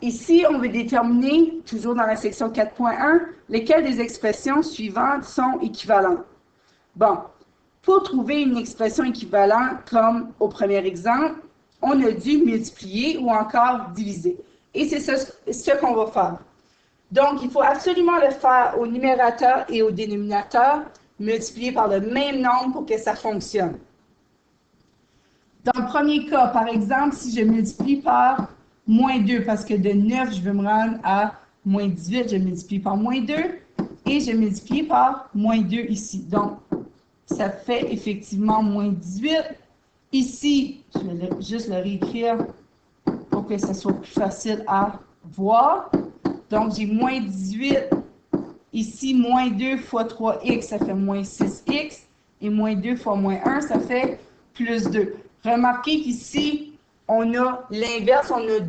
ici, on veut déterminer, toujours dans la section 4.1, lesquelles des expressions suivantes sont équivalentes. Bon, pour trouver une expression équivalente, comme au premier exemple, on a dû multiplier ou encore diviser. Et c'est ce qu'on va faire. Donc, il faut absolument le faire au numérateur et au dénominateur, multiplier par le même nombre pour que ça fonctionne. Dans le premier cas, par exemple, si je multiplie par moins 2, parce que de 9, je veux me rendre à moins 18, je multiplie par moins 2, et je multiplie par moins 2 ici. Donc, ça fait effectivement moins 18. Ici, je vais juste le réécrire pour que ce soit plus facile à voir. Donc, j'ai moins 18. Ici, moins 2 fois 3x, ça fait moins 6x. Et moins 2 fois moins 1, ça fait plus 2. Remarquez qu'ici, on a l'inverse, on a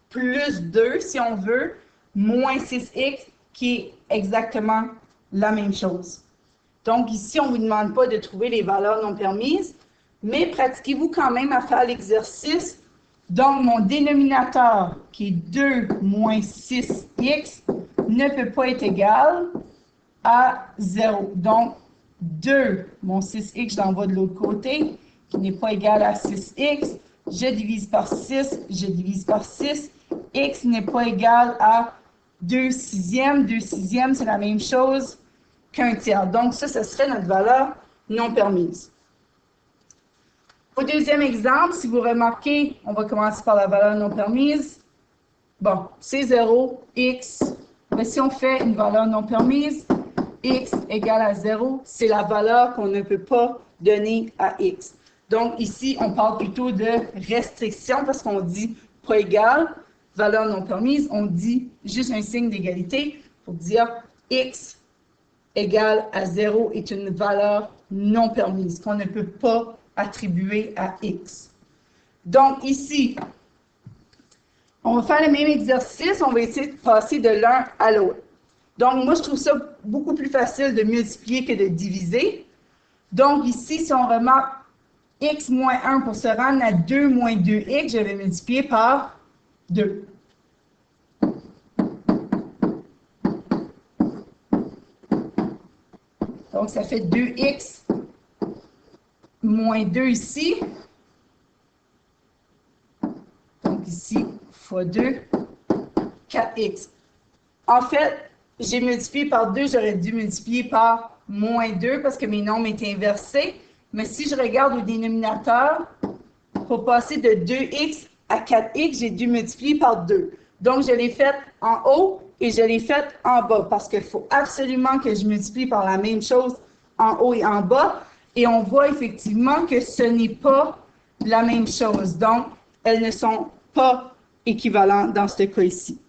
plus 2, si on veut, moins 6x, qui est exactement la même chose. Donc, ici, on ne vous demande pas de trouver les valeurs non permises, mais pratiquez-vous quand même à faire l'exercice. Donc, mon dénominateur, qui est 2 moins 6x, ne peut pas être égal à 0. Donc, 2, mon 6x, je l'envoie de l'autre côté, qui n'est pas égal à 6x. Je divise par 6, je divise par 6. X n'est pas égal à 2 sixièmes. 2 sixièmes, c'est la même chose qu'un tiers. Donc, ça, ce serait notre valeur non permise. Au deuxième exemple, si vous remarquez, on va commencer par la valeur non permise. Bon, c'est 0, x. Mais si on fait une valeur non permise, x égale à 0, c'est la valeur qu'on ne peut pas donner à x. Donc, ici, on parle plutôt de restriction parce qu'on dit pas égal, valeur non permise, on dit juste un signe d'égalité pour dire x égale à 0 est une valeur non permise qu'on ne peut pas attribuer à x. Donc, ici, on va faire le même exercice, on va essayer de passer de l'un à l'autre. Donc, moi, je trouve ça beaucoup plus facile de multiplier que de diviser. Donc, ici, si on remarque x moins 1 pour se rendre à 2 moins 2x, je vais multiplier par 2. Donc, ça fait 2x moins 2 ici. Donc, ici, fois 2, 4x. En fait, j'ai multiplié par 2, j'aurais dû multiplier par moins 2 parce que mes nombres étaient inversés. Mais si je regarde au dénominateur, pour passer de 2x à 4x, j'ai dû multiplier par 2. Donc, je l'ai fait en haut et je l'ai fait en bas parce qu'il faut absolument que je multiplie par la même chose en haut et en bas. Et on voit effectivement que ce n'est pas la même chose. Donc, elles ne sont pas équivalentes dans ce cas ici.